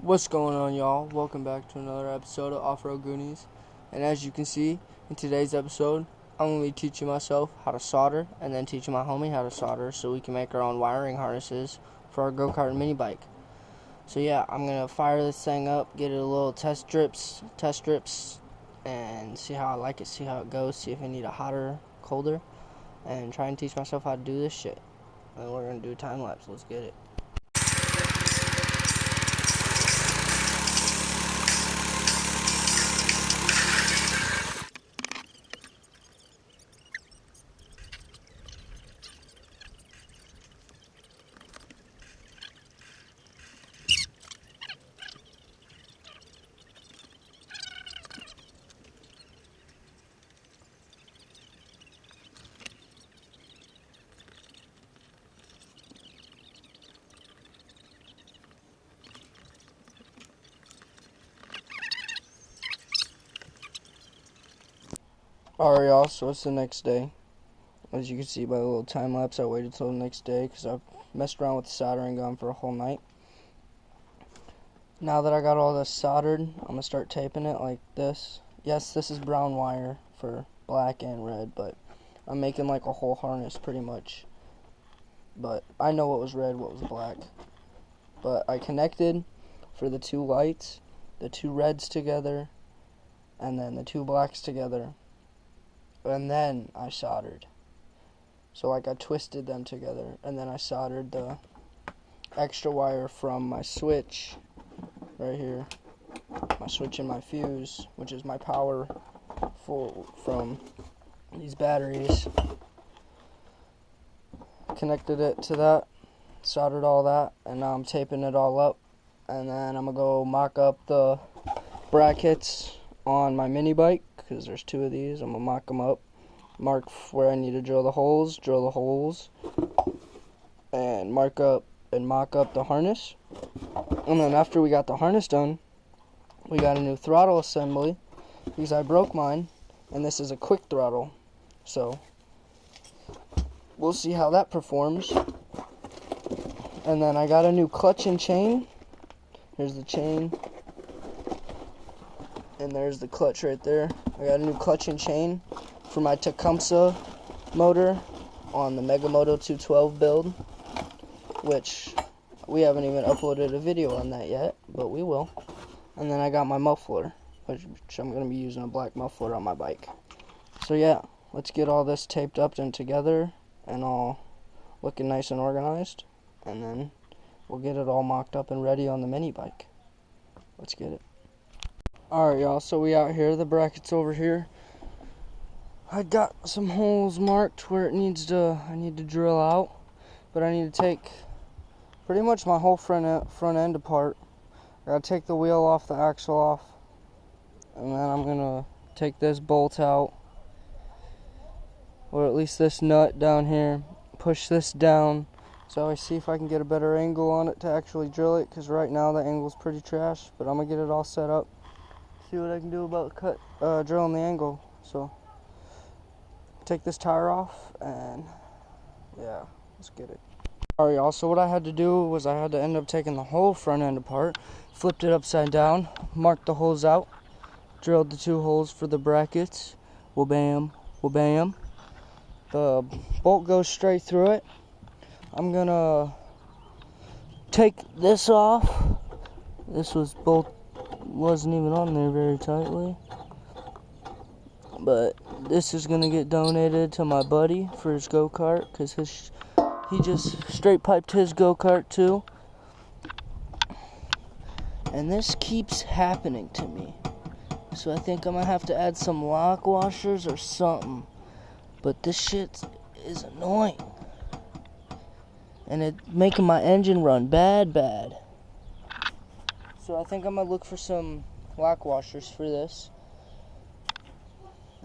What's going on, y'all? Welcome back to another episode of Off-Road Goonies. And as you can see, in today's episode, I'm going to be teaching myself how to solder and then teaching my homie how to solder so we can make our own wiring harnesses for our go-kart and mini bike. So yeah, I'm going to fire this thing up, get it a little test strips, and see how I like it, see how it goes, see if I need it hotter, colder, and try and teach myself how to do this shit. And we're going to do a time lapse. Let's get it. Alright, y'all, so it's the next day. As you can see by the little time lapse, I waited till the next day because I've messed around with the soldering gun for a whole night. Now that I got all this soldered, I'm going to start taping it like this. Yes, this is brown wire for black and red, but I'm making like a whole harness pretty much. But I know what was red, what was black. But I connected for the two lights, the two reds together, and then the two blacks together. And then I soldered. So like I twisted them together, and then I soldered the extra wire from my switch right here, my switch and my fuse, which is my power from these batteries. Connected it to that, soldered all that, and now I'm taping it all up. And then I'm gonna go mock up the brackets on my mini bike, because there's two of these. I'm gonna mock them up, mark where I need to drill the holes, and mock up the harness. And then after we got the harness done, we got a new throttle assembly, because I broke mine, and this is a quick throttle, so we'll see how that performs. And then I got a new clutch and chain. Here's the chain, and there's the clutch right there. I got a new clutch and chain for my Tecumseh motor on the Megamoto 212 build, which we haven't even uploaded a video on that yet, but we will. And then I got my muffler, which I'm going to be using a black muffler on my bike. So yeah, let's get all this taped up and together and all looking nice and organized, and then we'll get it all mocked up and ready on the mini bike. Let's get it. Alright, y'all, so we out here, the bracket's over here. I got some holes marked where I need to drill out, but I need to take pretty much my whole front end apart. I gotta take the wheel off, the axle off, and then I'm gonna take this bolt out, or at least this nut down here, push this down, so I see if I can get a better angle on it to actually drill it, because right now the angle's pretty trash, but I'm gonna get it all set up, see what I can do about drilling the angle. So take this tire off, and yeah, let's get it. Alright, y'all, so what I had to do was I had to end up taking the whole front end apart, flipped it upside down, marked the holes out, drilled the two holes for the brackets, wha-bam, wha-bam. The bolt goes straight through it. I'm gonna take this off. This bolt wasn't even on there very tightly, but this is gonna get donated to my buddy for his go-kart, because he just straight piped his go-kart too. And this keeps happening to me, so I think I'm gonna have to add some lock washers or something. But this shit is annoying, and it's making my engine run bad. So I think I'm gonna look for some lock washers for this,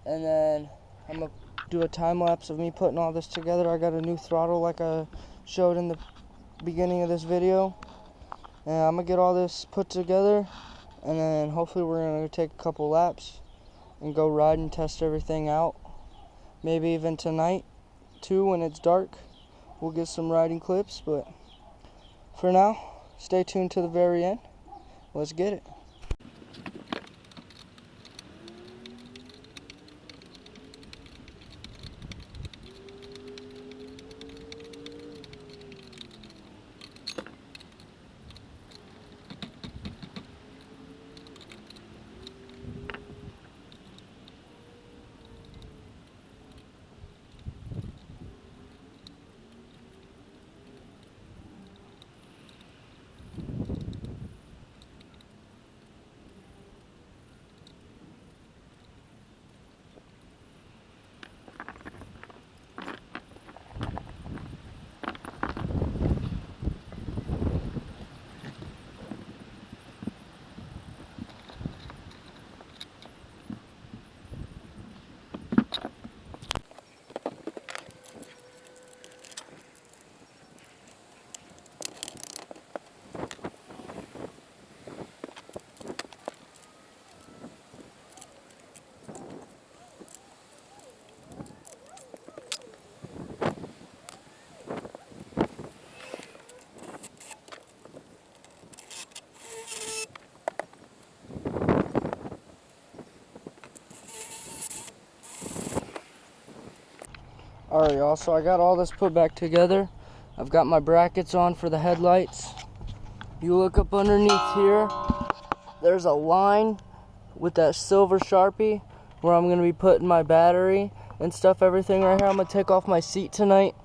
and then I'm gonna do a time lapse of me putting all this together. I got a new throttle like I showed in the beginning of this video, and I'm gonna get all this put together, and then hopefully we're gonna take a couple laps and go ride and test everything out. Maybe even tonight too, when it's dark, we'll get some riding clips. But for now, stay tuned to the very end, let's get it. Alright y'all, so I got all this put back together. I've got my brackets on for the headlights. You look up underneath here, there's a line with that silver Sharpie where I'm going to be putting my battery and stuff, everything right here. I'm going to take off my seat tonight.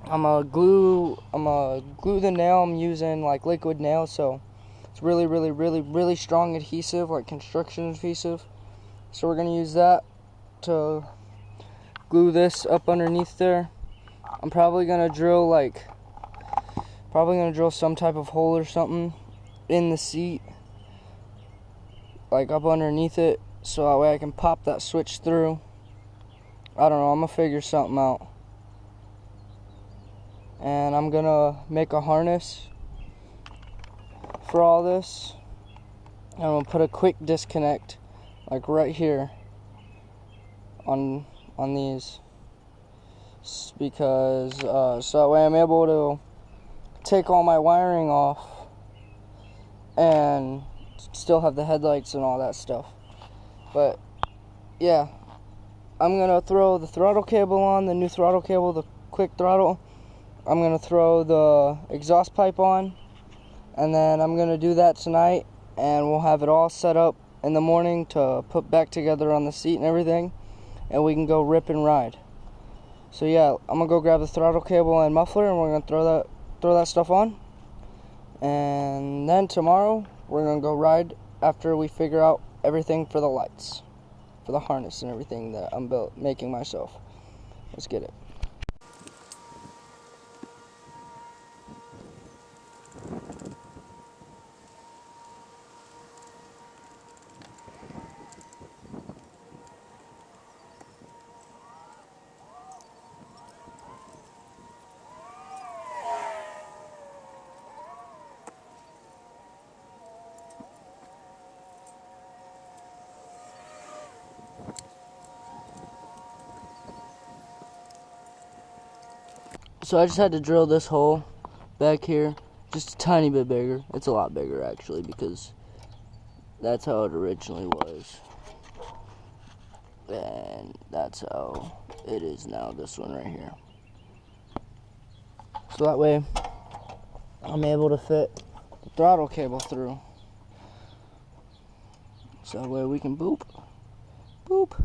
I'm going to glue the nail. I'm using like liquid nail, so it's really strong adhesive, like construction adhesive. So we're going to use that to glue this up underneath there. I'm probably gonna drill some type of hole or something in the seat, like up underneath it, so that way I can pop that switch through. I don't know, I'm gonna figure something out. And I'm gonna make a harness for all this. And I'm gonna put a quick disconnect like right here on these, because so that way I'm able to take all my wiring off and still have the headlights and all that stuff. But yeah, I'm gonna throw the throttle cable on, the new throttle cable, the quick throttle. I'm gonna throw the exhaust pipe on, and then I'm gonna do that tonight, and we'll have it all set up in the morning to put back together on the seat and everything, and we can go rip and ride. So yeah, I'm gonna go grab the throttle cable and muffler, and we're gonna throw that stuff on. And then tomorrow we're gonna go ride after we figure out everything for the lights, for the harness and everything that I'm making myself. Let's get it. So I just had to drill this hole back here, just a tiny bit bigger. It's a lot bigger actually, because that's how it originally was. And that's how it is now, this one right here. So that way I'm able to fit the throttle cable through. So that way we can boop, boop,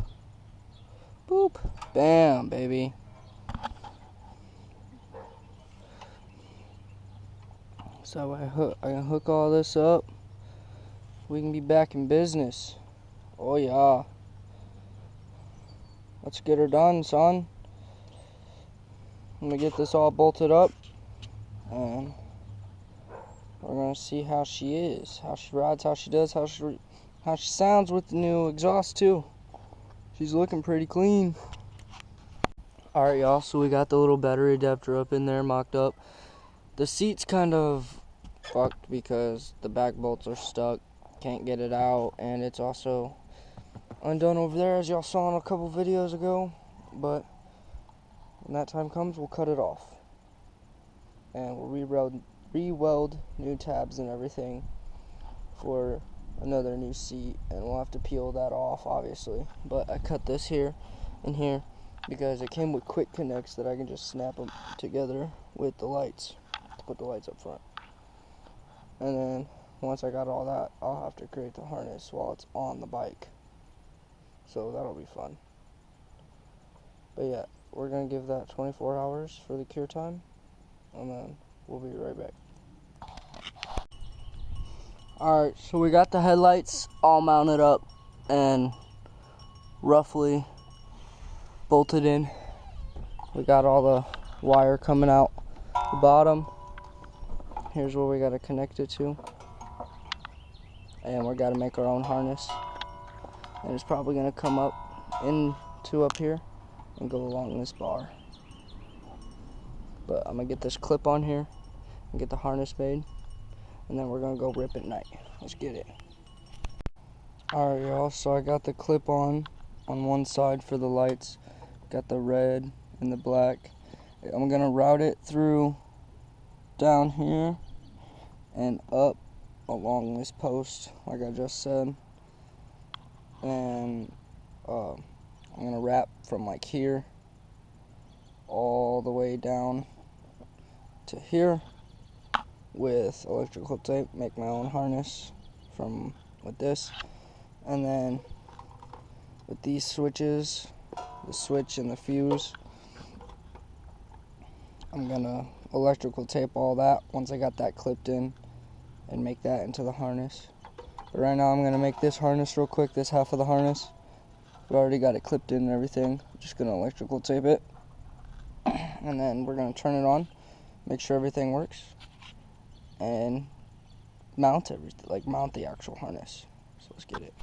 boop, bam, baby. So I can hook all this up. We can be back in business. Oh yeah. Let's get her done, son. I'm gonna get this all bolted up, and we're gonna see how she is, how she rides, how she does, how she sounds with the new exhaust too. She's looking pretty clean. Alright y'all, so we got the little battery adapter up in there, mocked up. The seat's kind of fucked because the back bolts are stuck, can't get it out, and it's also undone over there, as y'all saw in a couple videos ago. But when that time comes, we'll cut it off, and we'll re-weld new tabs and everything. for another new seat, and we'll have to peel that off obviously, but I cut this here and here because it came with quick connects that I can just snap them together with the lights to put the lights up front. And then once I got all that, I'll have to create the harness while it's on the bike, so that'll be fun. But yeah, we're gonna give that 24 hours for the cure time, and then we'll be right back. Alright, so we got the headlights all mounted up and roughly bolted in. We got all the wire coming out the bottom. Here's where we got to connect it to. And we got to make our own harness. And it's probably going to come up into up here and go along this bar. But I'm going to get this clip on here and get the harness made. And then we're going to go rip at night. Let's get it. Alright y'all, so I got the clip on one side for the lights. Got the red and the black. I'm going to route it through down here and up along this post like I just said. And I'm going to wrap from like here all the way down to here with electrical tape, make my own harness with this, and then with these switches, the switch and the fuse, I'm gonna electrical tape all that once I got that clipped in and make that into the harness. But right now I'm gonna make this harness real quick, this half of the harness. We already got it clipped in and everything. I'm just gonna electrical tape it, and then we're gonna turn it on, make sure everything works, and mount everything, like mount the actual harness. So let's get it.